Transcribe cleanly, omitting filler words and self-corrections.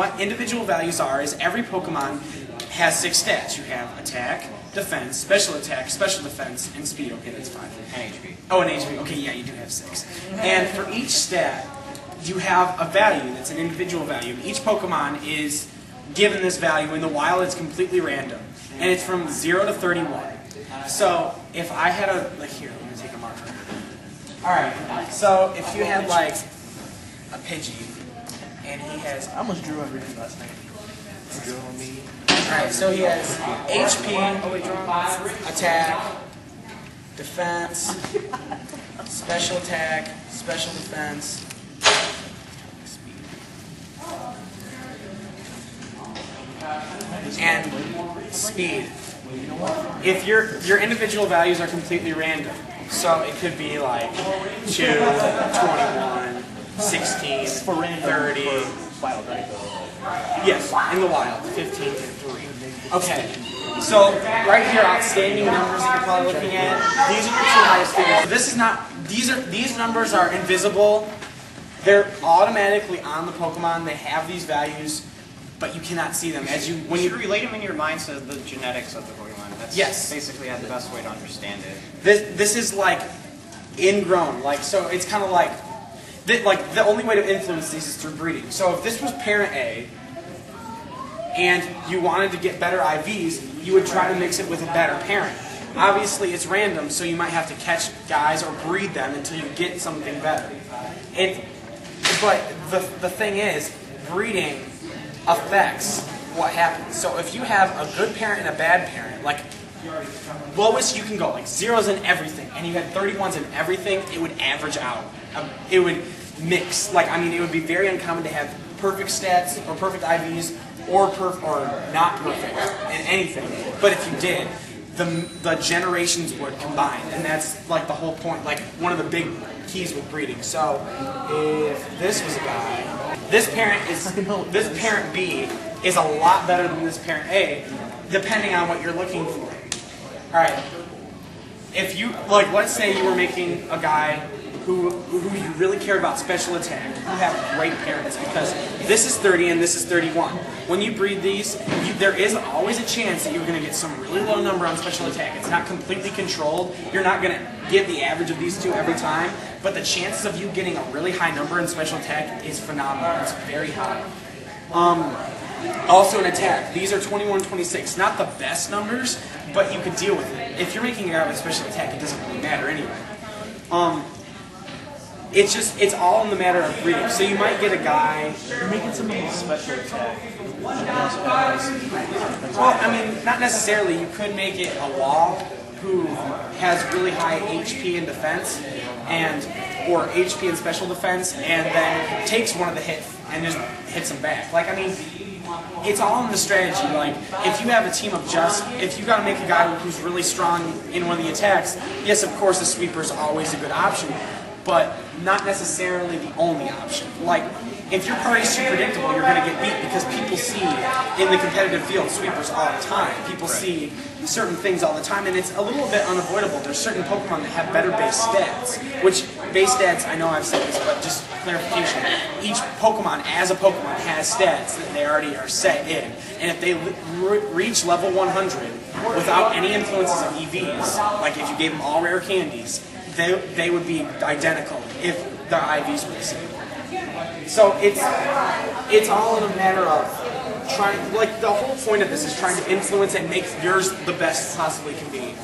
what individual values are is every Pokemon has 6 stats. You have attack, defense, special attack, special defense, and speed. Okay, that's 5. And HP. Oh, and HP. Okay, yeah, you do have 6. And for each stat, you have a value that's an individual value. Each Pokemon is given this value. In the wild, it's completely random. And it's from 0 to 31. So if I had a, like here, let me take a marker. Alright, so if you had like a Pidgey, and he has, I almost drew everything last night. Drew on me. alright, so he has HP, attack, defense, special attack, special defense, and speed. If your individual values are completely random, so it could be like 2, 21, 16, 30. Wild, right? Yes, in the wild, 15 and 3. Okay, so right here, outstanding numbers that you're probably looking at. These are the 2 highest figures. So this is not. These numbers are invisible. They're automatically on the Pokemon. They have these values, but you cannot see them as you when you relate them in your mind to the genetics of the Pokemon. That's basically the best way to understand it. This is like ingrown, like so. It's kind of like the only way to influence these is through breeding. So if this was parent A, and you wanted to get better IVs, you would try to mix it with a better parent. Obviously, it's random, so you might have to catch guys or breed them until you get something better. But the thing is, breeding affects what happens. So if you have a good parent and a bad parent, like lowest you can go, like 0's in everything, and you had 31's in everything, it would average out. It would mix. Like, I mean, it would be very uncommon to have perfect stats or perfect IVs or not perfect in anything. But if you did, the generations would combine, and that's like the whole point. Like one of the big keys with breeding. So if this was a guy, this parent B is a lot better than this parent A, depending on what you're looking for. All right. If you let's say you were making a guy who you really care about special attack, you have great parents because this is 30 and this is 31. When you breed these, there is always a chance that you're going to get some really low number on special attack. It's not completely controlled. You're not going to get the average of these two every time, but the chances of you getting a really high number in special attack is phenomenal. It's very high. Also in attack, these are 21, 26. Not the best numbers, but you could deal with it. If you're making a guy with special attack, it doesn't really matter anyway. It's all in the matter of breeding. So you might get a guy. You're making something with special attack. Well, I mean, not necessarily. You could make it a wall who has really high HP and defense, or HP and special defense, and then takes one of the hits and just hits them back. Like, I mean, it's all in the strategy. Like, if you have a team of if you got to make a guy who's really strong in one of the attacks, yes, of course, the sweeper is always a good option, but not necessarily the only option. Like, if your party's too predictable, you're going to get beat because people see in the competitive field sweepers all the time. People see certain things all the time, and it's a little bit unavoidable. There's certain Pokemon that have better base stats, which base stats, I know I've said this, but just clarification, each Pokemon as a Pokemon has stats that they already are set in, and if they reach level 100 without any influences of EVs, like if you gave them all rare candies, they would be identical if their IVs were the same. So it's all in a matter of trying, like the whole point of this is trying to influence and make yours the best it possibly can be.